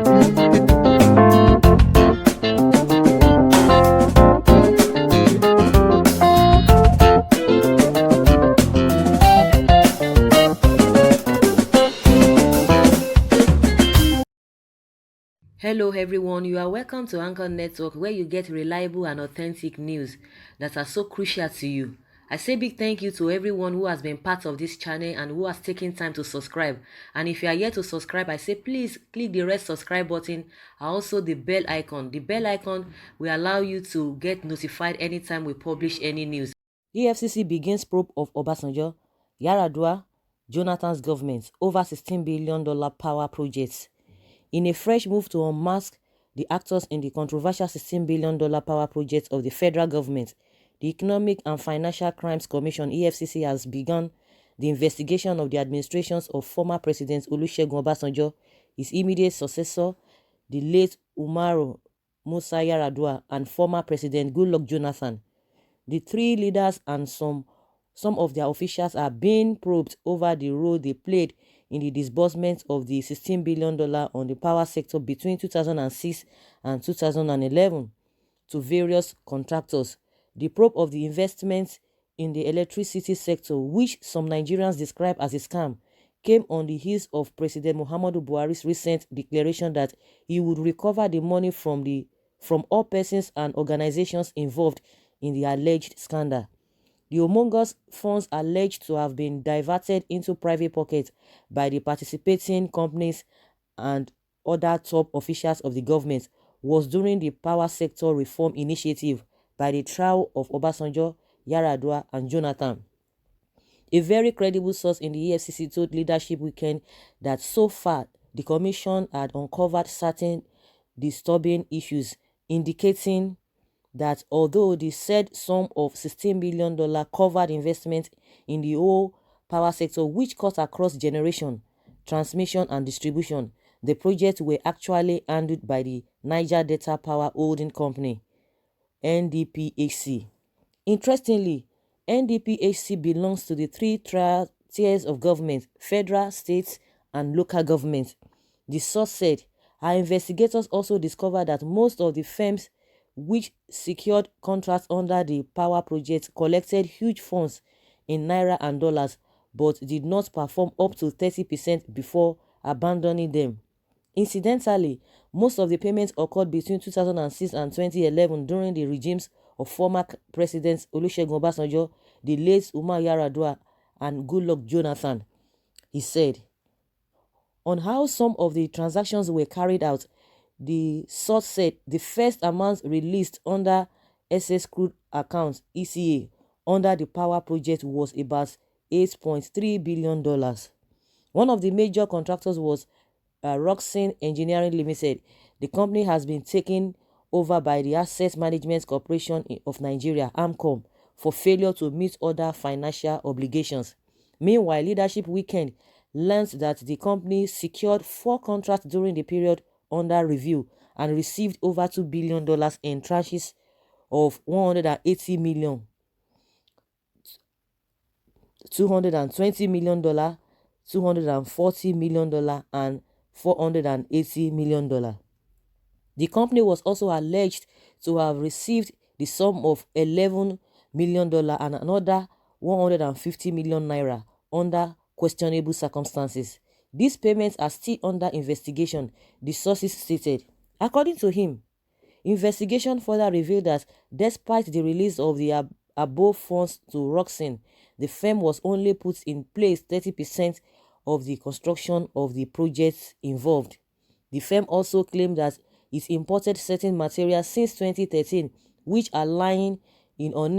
Hello everyone, you are welcome to Anchor Network where you get reliable and authentic news that are so crucial to you. I say big thank you to everyone who has been part of this channel and who has taken time to subscribe. And if you are yet to subscribe, I say please click the red subscribe button and also the bell icon. The bell icon will allow you to get notified anytime we publish any news. The Efcc begins probe of Obasanjo, Yaradua, Jonathan's government over $16 billion power projects. In a fresh move to unmask the actors in the controversial $16 billion power project of the federal government, the Economic and Financial Crimes Commission (EFCC) has begun the investigation of the administrations of former President Olusegun Obasanjo, his immediate successor, the late Umaru Musa Yaradua, and former President Goodluck Jonathan. The three leaders and some of their officials are being probed over the role they played in the disbursement of the $16 billion on the power sector between 2006 and 2011 to various contractors. The probe of the investments in the electricity sector, which some Nigerians describe as a scam, came on the heels of President Muhammadu Buhari's recent declaration that he would recover the money from all persons and organizations involved in the alleged scandal. The humongous funds alleged to have been diverted into private pockets by the participating companies and other top officials of the government was during the power sector reform initiative by the trio of Obasanjo, Yaradua, and Jonathan. A very credible source in the EFCC told Leadership Weekend that so far the commission had uncovered certain disturbing issues, indicating that although the said sum of $16 billion covered investment in the whole power sector, which cut across generation, transmission, and distribution, the projects were actually handled by the Niger Delta Power Holding Company, NDPHC. Interestingly, NDPHC belongs to the three tiers of government: federal, state, and local government. The source said, our investigators also discovered that most of the firms which secured contracts under the power project collected huge funds in naira and dollars but did not perform up to 30% before abandoning them. Incidentally, most of the payments occurred between 2006 and 2011 during the regimes of former Presidents Olusegun Obasanjo, the late Umar Yaradua, and Goodluck Jonathan. He said, on how some of the transactions were carried out, the source said the first amount released under SS Crude Account (ECA) under the power project was about $8.3 billion. One of the major contractors was Roxin Engineering Limited. The company has been taken over by the Asset Management Corporation of Nigeria (AMCOM) for failure to meet other financial obligations. Meanwhile, Leadership Weekend learned that the company secured 4 contracts during the period under review and received over $2 billion in tranches of $180 million, $220 million, $240 million, and $480 million. The company was also alleged to have received the sum of $11 million and another 150 million naira under questionable circumstances. These payments are still under investigation, the sources stated. According to him, investigation further revealed that despite the release of the above funds to Roxin, the firm was only put in place 30% of the construction of the projects involved. The firm also claimed that it imported certain materials since 2013 which are lying in on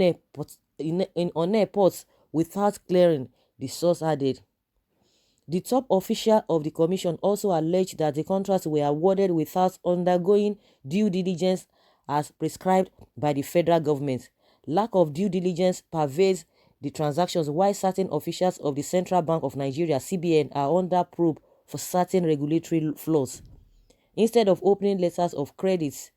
ports without clearing, the source added. The top official of the commission also alleged that the contracts were awarded without undergoing due diligence as prescribed by the federal government. Lack of due diligence pervades the transactions, while certain officials of the Central Bank of Nigeria (CBN) are under probe for certain regulatory flaws. Instead of opening letters of credit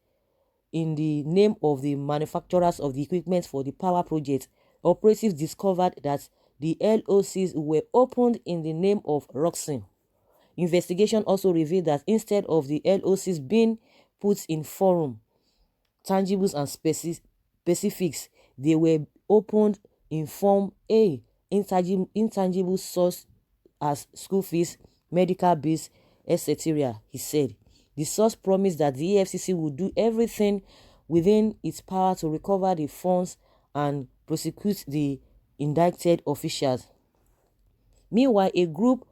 in the name of the manufacturers of the equipment for the power project, operatives discovered that the LOCs were opened in the name of Roxin. investigation also revealed that instead of the LOCs being put in forum, tangibles and specifics, they were opened in Form A, intangible source as school fees, medical bills, etc., he said. The source promised that the EFCC would do everything within its power to recover the funds and prosecute the indicted officials. Meanwhile, a group,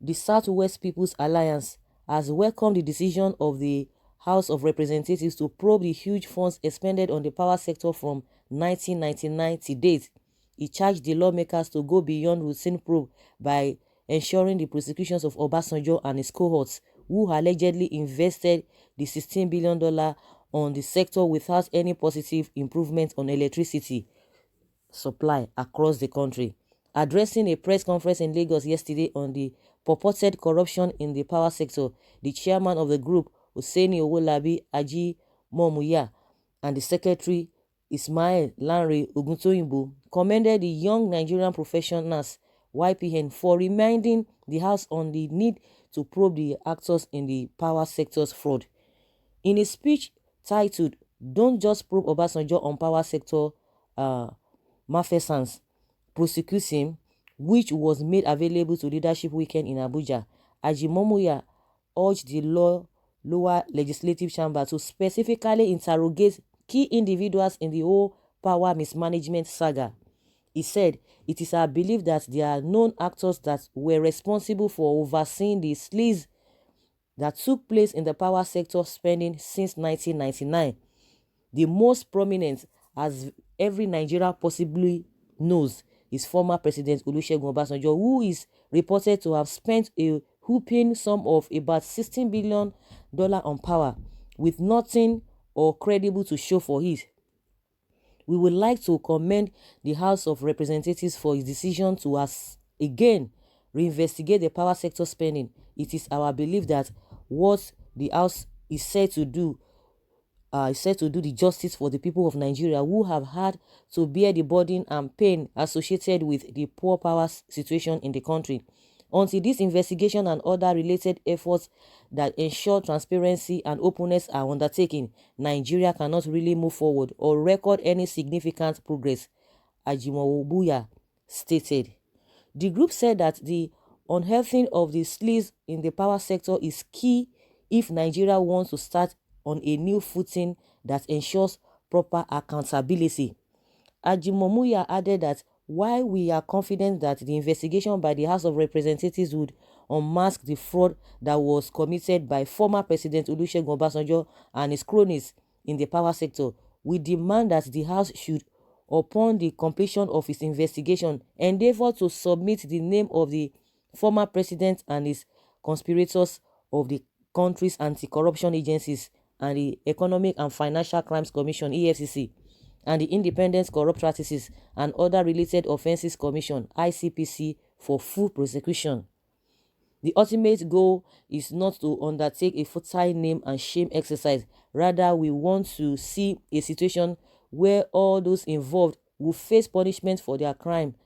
the Southwest People's Alliance, has welcomed the decision of the House of Representatives to probe the huge funds expended on the power sector from 1999 to date. It charged the lawmakers to go beyond routine probe by ensuring the prosecutions of Obasanjo and his cohorts, who allegedly invested the $16 billion on the sector without any positive improvement on electricity supply across the country. Addressing a press conference in Lagos yesterday on the purported corruption in the power sector, the chairman of the group, Hussaini Owolabi Ajimomuya, and the secretary, Ismail Lanre Oguntoyinbo, commended the Young Nigerian Professionals (YPN) for reminding the House on the need to probe the actors in the power sector's fraud. In a speech titled "Don't Just Probe Obasanjo on Power Sector Malfeasance, Prosecute Him," which was made available to Leadership Weekend in Abuja, Ajimomuya urged the lower legislative chamber to specifically interrogate key individuals in the whole power mismanagement saga. He said, "It is our belief that there are known actors that were responsible for overseeing the sleaze that took place in the power sector spending since 1999. The most prominent, as every Nigerian possibly knows, is former President Olusegun Obasanjo, who is reported to have spent a whooping sum of about $16 billion on power, with nothing or credible to show for it. We would like to commend the House of Representatives for its decision to again reinvestigate the power sector spending. It is our belief that what the House is set to do the justice for the people of Nigeria who have had to bear the burden and pain associated with the poor power situation in the country. Until this investigation and other related efforts that ensure transparency and openness are undertaken, Nigeria cannot really move forward or record any significant progress," Ajimobuya stated. The group said that the unearthing of the sleaze in the power sector is key if Nigeria wants to start on a new footing that ensures proper accountability. Ajimomuya added that while we are confident that the investigation by the House of Representatives would unmask the fraud that was committed by former President Olusegun Obasanjo and his cronies in the power sector, we demand that the House should, upon the completion of its investigation, endeavor to submit the name of the former president and his conspirators of the country's anti-corruption agencies and the Economic and Financial Crimes Commission (EFCC) and the Independent Corrupt Practices and Other Related Offences Commission (ICPC) for full prosecution. The ultimate goal is not to undertake a futile name and shame exercise. Rather, we want to see a situation where all those involved will face punishment for their crimes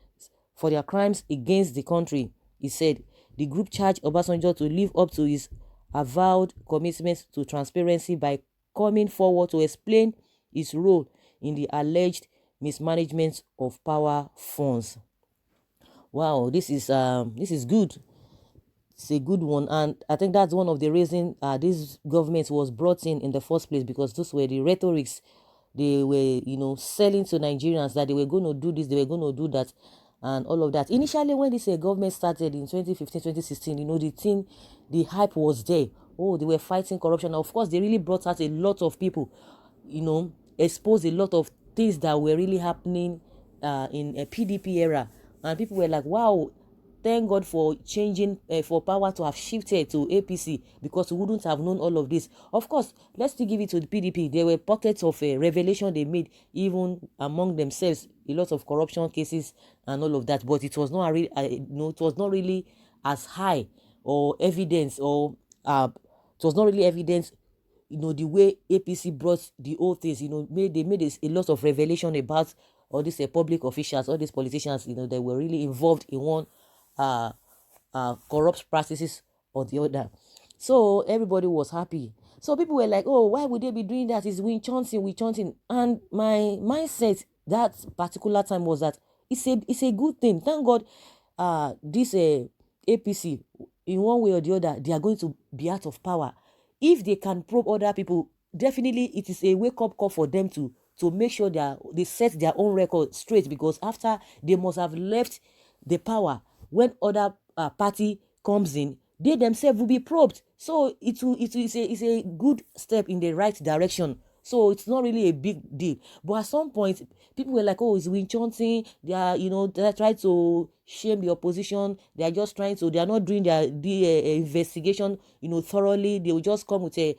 against the country," he said. The group charged Obasanjo to live up to his avowed commitment to transparency by coming forward to explain his role in the alleged mismanagement of power funds. Wow, this is good. It's a good one, and I think that's one of the reasons this government was brought in the first place, because those were the rhetorics they were, selling to Nigerians, that they were going to do this, they were going to do that, and all of that. Initially, when this government started in 2015, 2016, the hype was there. Oh, they were fighting corruption. Now, of course, they really brought out a lot of people, exposed a lot of things that were really happening in a PDP era, and people were like, wow, thank God for changing, for power to have shifted to APC, because we wouldn't have known all of this. Of course, let's still give it to the PDP. There were pockets of revelation they made, even among themselves, a lot of corruption cases and all of that. But it was not really, it was not really as high or evidence, or it was not really evidence. The way APC brought the old things, they made a lot of revelation about all these public officials, all these politicians, that were really involved in one corrupt practices or the other. So everybody was happy. So people were like, oh, why would they be doing that? It's we chanting. And my mindset that particular time was that it's a good thing. Thank God this APC, in one way or the other, they are going to be out of power. If they can probe other people, definitely it is a wake-up call for them to make sure they set their own record straight, because after they must have left the power, when other party comes in, they themselves will be probed. So it's a good step in the right direction. So it's not really a big deal. But at some point, people were like, oh, it's Win Johnson. They are, they're trying to shame the opposition. They are just trying to, they are not doing the investigation, thoroughly. They will just come with a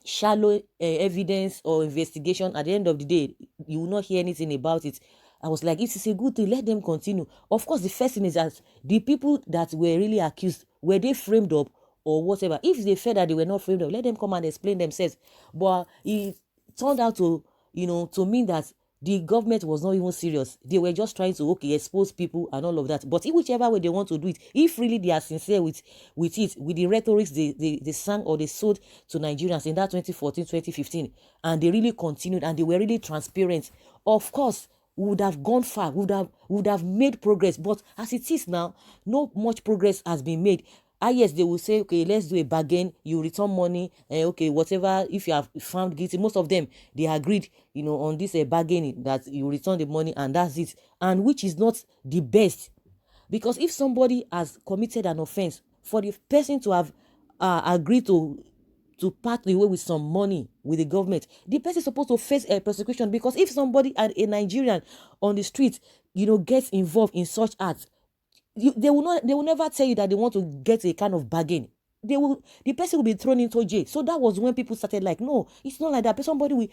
shallow evidence or investigation. At the end of the day, you will not hear anything about it. I was like, it is a good thing, let them continue. Of course, the first thing is that the people that were really accused, were they framed up or whatever? If they felt that they were not framed up, let them come and explain themselves. But it turned out to mean that the government was not even serious. They were just trying to, expose people and all of that. But in whichever way they want to do it, if really they are sincere with the rhetorics they sang or they sold to Nigerians in that 2014, 2015, and they really continued and they were really transparent, of course, we would have gone far, would have made progress. But as it is now, no much progress has been made. Yes, they will say, okay, let's do a bargain, you return money, okay, whatever. If you have found guilty, most of them, they agreed, on this bargain, that you return the money and that's it. And which is not the best, because if somebody has committed an offense, for the person to have agreed to part the way with some money with the government, the person is supposed to face a persecution. Because if somebody, a Nigerian on the street, gets involved in such acts, they will never tell you that they want to get a kind of bargain. The person will be thrown into jail. So that was when people started like, no, it's not like that. But somebody will,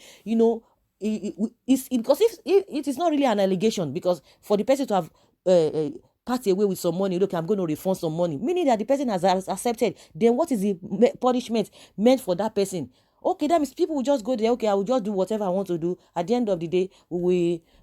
because if it is not really an allegation, because for the person to have part away with some money, look, I'm going to refund some money, meaning that the person has accepted, then what is the punishment meant for that person? Okay, that means people will just go there. Okay, I will just do whatever I want to do. At the end of the day, I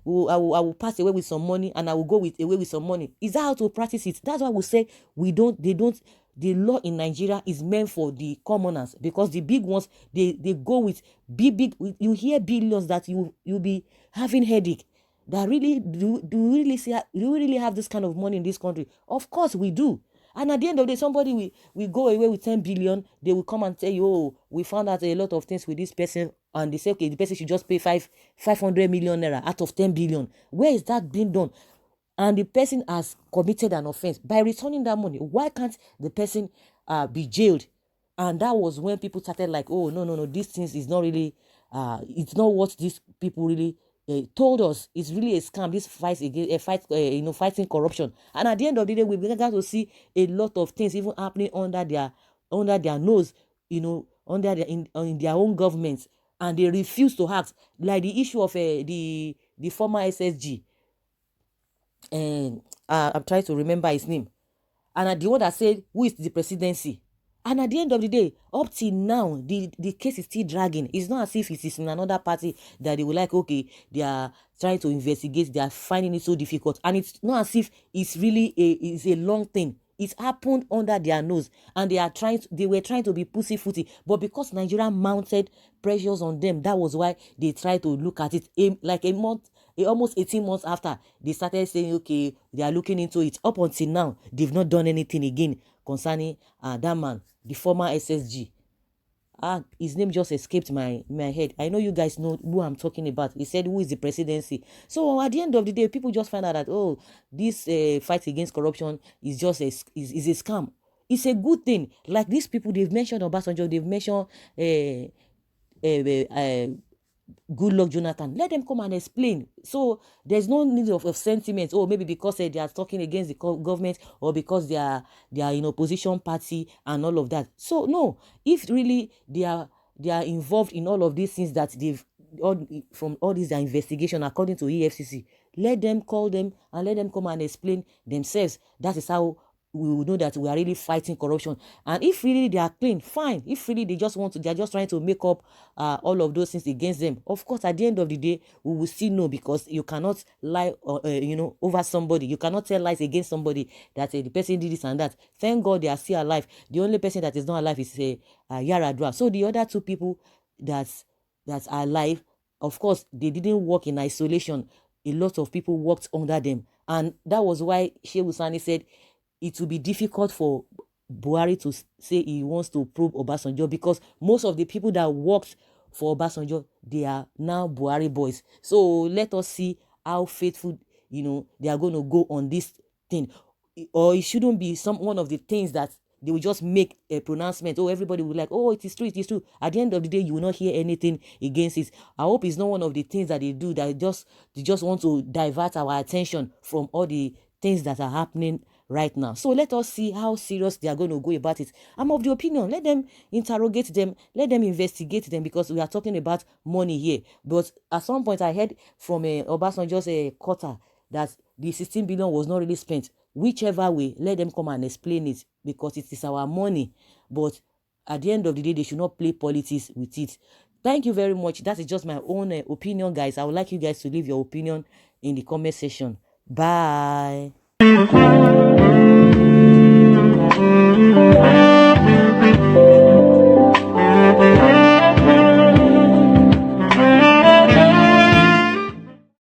will pass away with some money, and I will go away with some money. Is that how to practice it? That's why we say the law in Nigeria is meant for the commoners, because the big ones, they go with big. You hear billions that you'll be having headache. That really do we really have this kind of money in this country? Of course we do. And at the end of the day, somebody will go away with 10 billion. They will come and tell you, oh, we found out a lot of things with this person. And they say, okay, the person should just pay 500 million naira out of 10 billion. Where is that being done? And the person has committed an offense. By returning that money, why can't the person be jailed? And that was when people started like, oh, no, this thing is not really, it's not what these people really told us. It's really a scam. This fight against fighting corruption. And at the end of the day, we began to see a lot of things even happening under their nose, under in their own governments, and they refuse to act. Like the issue of the former SSG, and I'm trying to remember his name, and the one that said, who is the presidency? And at the end of the day, up till now, the case is still dragging. It's not as if it is in another party that they were like, okay, they are trying to investigate, they are finding it so difficult. And it's not as if it's really it's a long thing. It happened under their nose, and they were trying to be pussyfooty. But because Nigeria mounted pressures on them, that was why they tried to look at it like a month, almost 18 months after they started saying, okay, they are looking into it. Up until now, they've not done anything again concerning that man, the former SSG. His name just escaped my head. I know you guys know who I'm talking about. He said, who is the presidency? So at the end of the day, people just find out that, oh, this fight against corruption is just is a scam. It's a good thing. Like these people, they've mentioned Obasanjo, they've mentioned good luck Jonathan. Let them come and explain. So there's no need of sentiment. Oh, maybe because they are talking against the government, or because they are in opposition party and all of that. So no, if really they are involved in all of these things that they've from all these investigation according to EFCC, let them call them and let them come and explain themselves. That is how we will know that we are really fighting corruption. And if really they are clean, fine. If really they just want to, they are just trying to make up all of those things against them. Of course, at the end of the day, we will still know, because you cannot lie, over somebody. You cannot tell lies against somebody that the person did this and that. Thank God they are still alive. The only person that is not alive is Yaradua. So the other two people that are alive, of course, they didn't work in isolation. A lot of people worked under them, and that was why Shehu Sani said it will be difficult for Buhari to say he wants to probe Obasanjo, because most of the people that worked for Obasanjo, they are now Buhari boys. So let us see how faithful, they are going to go on this thing. Or it shouldn't be one of the things that they will just make a pronouncement. Oh, everybody will like, oh, it is true, it is true. At the end of the day, you will not hear anything against it. I hope it's not one of the things that they do, that they just want to divert our attention from all the things that are happening right now. So let us see how serious they are going to go about it. I'm of the opinion, let them interrogate them, let them investigate them, because we are talking about money here. But at some point, I heard from Obasanjo's quarter that the 16 billion was not really spent. Whichever way, let them come and explain it, because it is our money. But at the end of the day, they should not play politics with it. Thank you very much. That is just my own opinion, guys. I would like you guys to leave your opinion in the comment section. Bye.